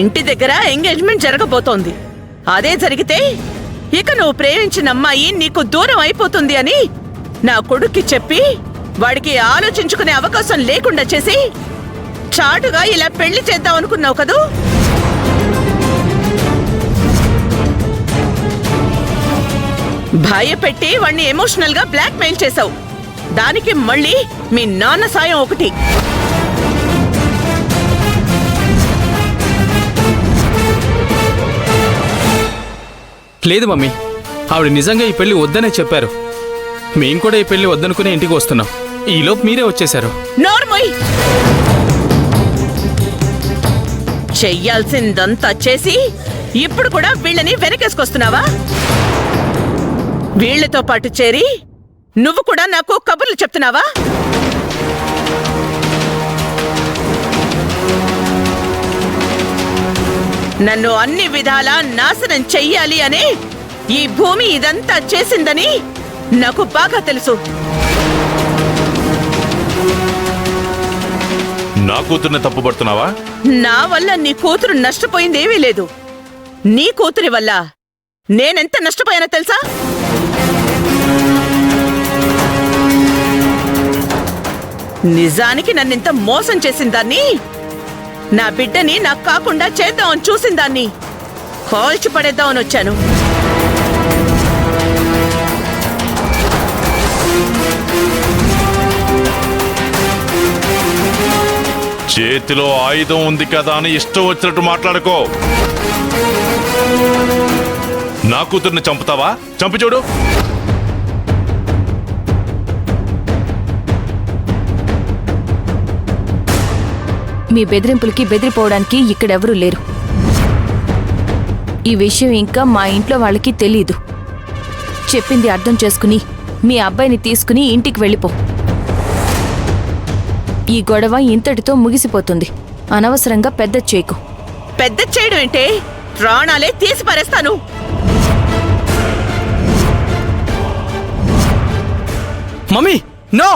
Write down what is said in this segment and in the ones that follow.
ఇంటి దగ్గర ఎంగేజ్మెంట్ జరగబోతోంది. అదే జరిగితే ఇక నువ్వు ప్రేమించిన అమ్మాయి నీకు దూరం అయిపోతుంది అని నా కొడుక్కి చెప్పి వాడికి ఆలోచించుకునే అవకాశం లేకుండా చేసి చాటుగా ఇలా పెళ్లి చేద్దాం అనుకున్నావు కదూ? భయపెట్టి వాణ్ణి ఎమోషనల్ గా బ్లాక్ మెయిల్ చేశావు. దానికి మళ్ళీ మీ నాన్న సాయం ఒకటి. లేదు మమ్మీ, ఆవిడ నిజంగా ఈ పెళ్లి వద్దనే చెప్పారు. మేం కూడా ఈ పెళ్లి వద్దనుకునే ఇంటికి వస్తున్నాం. ఈలోపు మీరే వచ్చేశారు. నోర్మోయ్, చెయ్యాల్సిందంతా చేసి ఇప్పుడు కూడా వీళ్ళని వెనకేసుకొస్తున్నావా? వీళ్లతో పాటు చేరి నువ్వు కూడా నాకు కబుర్లు చెప్తున్నావా? నన్ను అన్ని విధాలా నాశనం చెయ్యాలి అని ఈ భూమి ఇదంతా చేసిందని నాకు బాగా తెలుసు. నా కూతుర్ని తప్పుపడుతున్నావా? నా వల్ల నీ కూతురు నష్టపోయిందేమీ లేదు. నీ కూతురి వల్ల నేనెంత నష్టపోయానో తెలుసా? నిజానికి నన్నింత మోసం చేసిందాన్ని, నా బిడ్డని నాకు కాకుండా చేద్దామని చూసిందాన్ని కాల్చి పడేద్దామని వచ్చాను. చేతిలో ఆయుధం ఉంది కదా అని ఇష్టం వచ్చినట్టు మాట్లాడుకో. నా కూతుర్ని చంపుతావా? చంపి చూడు. మీ బెదిరింపులకి బెదిరిపోవడానికి ఇక్కడెవరూ లేరు. ఈ విషయం ఇంకా మా ఇంట్లో వాళ్ళకి తెలీదు. చెప్పింది అర్థం చేసుకుని మీ అబ్బాయిని తీసుకుని ఇంటికి వెళ్ళిపో. ఈ గొడవ ఇంతటితో ముగిసిపోతుంది. అనవసరంగా పెద్ద చేయకు. పెద్ద చేయడం ఏంటే? ప్రాణాలే తీసి పారేస్తాను. Mummy no!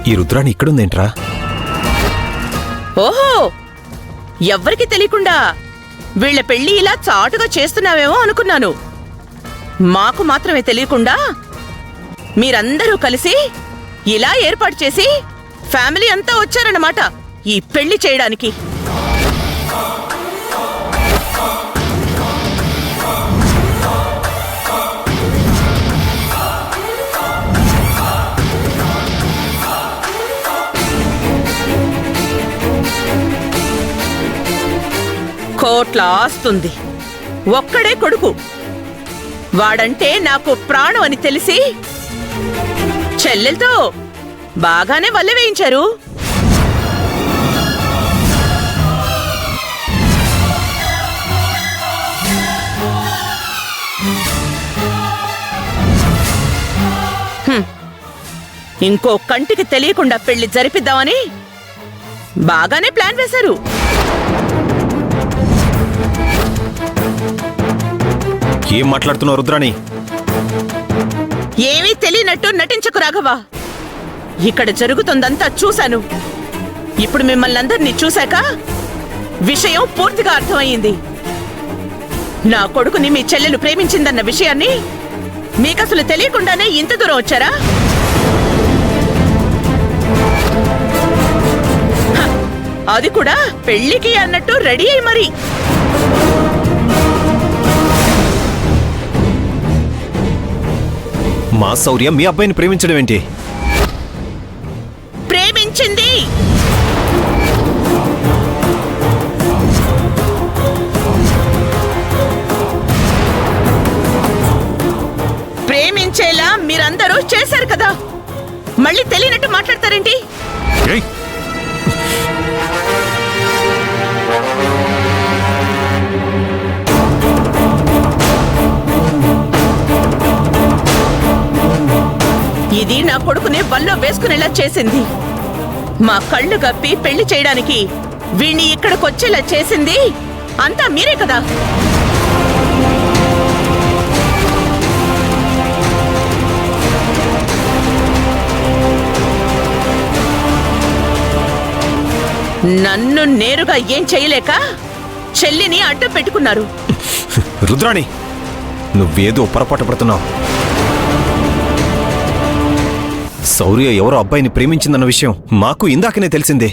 ఈ రుద్రాణి ఇక్కడుందేంట్రా? ఓహో, ఎవ్వరికి తెలియకుండా వీళ్ల పెళ్లి ఇలా చాటుగా చేస్తున్నావేమో అనుకున్నాను. మాకు మాత్రమే తెలియకుండా మీరందరూ కలిసి ఇలా ఏర్పాటు చేసి ఫ్యామిలీ అంతా వచ్చారన్నమాట ఈ పెళ్లి చేయడానికి. కోట్ల ఆస్తుంది, ఒక్కడే కొడుకు. వాడంటే నాకు ప్రాణం అని తెలిసి చెల్లెలతో బాగానే వల్లె వేయించారు. ఇంకో కంటికి తెలియకుండా పెళ్లి జరిపిద్దామని బాగానే ప్లాన్ వేశారు. ఏం మాట్లాడుతున్నావు రుద్రాణి? ఏమీ తెలియనట్టు నటించకు రాఘవా. ఇక్కడ జరుగుతుందంతా చూశాను. ఇప్పుడు మిమ్మల్ని అందరినీ చూశాక విషయం పూర్తిగా అర్థమయ్యింది. నా కొడుకుని మీ చెల్లెలు ప్రేమించిందన్న విషయాన్ని మీకసలు తెలియకుండానే ఇంత దూరం వచ్చారా? అది కూడా పెళ్లికి అన్నట్టు రెడీ అయి మరి. మా శౌర్య మీ అబ్బాయిని ప్రేమించడం ఏంటి? ప్రేమించింది. ప్రేమించేలా మీరందరూ చేశారు కదా, మళ్ళీ తెలియనట్టు మాట్లాడతారేంటి? ఏయ్, ఇది నా కొడుకునే బల్లో వేసుకునేలా చేసింది. మా కళ్ళు గప్పి పెళ్లి చేయడానికి వీణ్ణి ఇక్కడికొచ్చేలా చేసింది అంతా మీరే కదా. నన్ను నేరుగా ఏం చేయలేక చెల్లిని అడ్డు పెట్టుకున్నారు. రుద్రాణి, నువ్వేదో పొరపాటు పడుతున్నావు. శౌర్య ఎవరో అబ్బాయిని ప్రేమించిందన్న విషయం మాకు ఇందాకనే తెలిసిందే.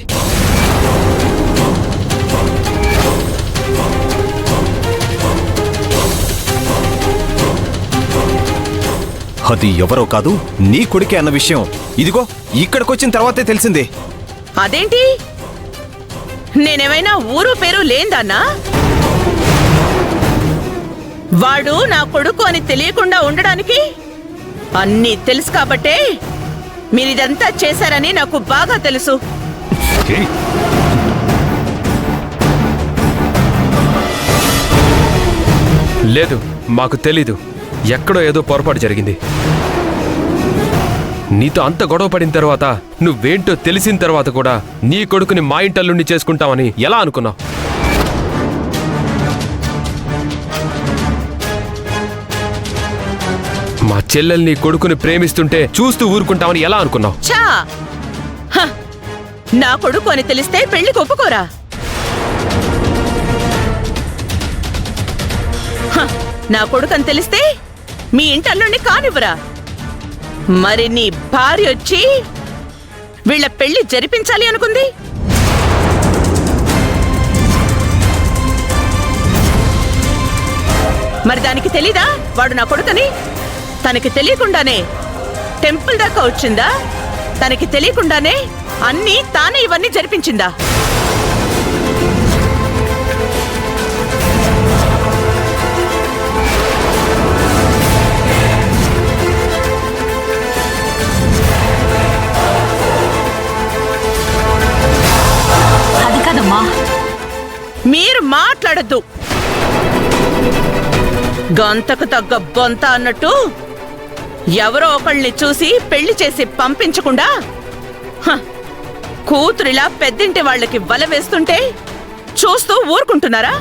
అది ఎవరో కాదు, నీ కొడుకే అన్న విషయం ఇదిగో ఇక్కడికొచ్చిన తర్వాతే తెలిసిందే. అదేంటి, నేనేమైనా ఊరు పేరు లేందన్నా? వాడు నా కొడుకు అని తెలియకుండా ఉండడానికి అన్నీ తెలుసు కాబట్టే మీరిదంతా చేశారని నాకు బాగా తెలుసు. ఏయ్, లేదు, మాకు తెలీదు. ఎక్కడో ఏదో పొరపాటు జరిగింది. నీతో అంత గొడవ పడిన తర్వాత, నువ్వేంటో తెలిసిన తర్వాత కూడా నీ కొడుకుని మా ఇంటల్లుండి చేసుకుంటామని ఎలా అనుకున్నావు? మా చెల్లెల్ని కొడుకుని ప్రేమిస్తుంటే చూస్తూ ఊరుకుంటామని ఎలా అనుకున్నావు? చా హ! నా కొడుకు అని తెలిస్తే పెళ్లికి ఒప్పుకోరా? హ! నా కొడుకు అని తెలిస్తే మీ ఇంటల్లుండి కానివ్వరా? మరి నీ భార్య వచ్చి వీళ్ళ పెళ్లి జరిపించాలి అనుకుంది. మరి దానికి తెలీదా వాడు నా కొడుకని? తనకి తెలియకుండానే టెంపుల్ దాకా వచ్చిందా? తనకి తెలియకుండానే అన్నీ తానే ఇవన్నీ జరిపించిందా? అది కాదమ్మా. మీరు మాట్లాడద్దు. గంతకు తగ్గ బొంత అన్నట్టు ఎవరో ఒకళ్ళని చూసి పెళ్లి చేసి పంపించకుండా హ, కూతురిలా పెద్దింటి వాళ్ళకి వల వేస్తుంటే చూస్తూ ఊరుకుంటున్నారా?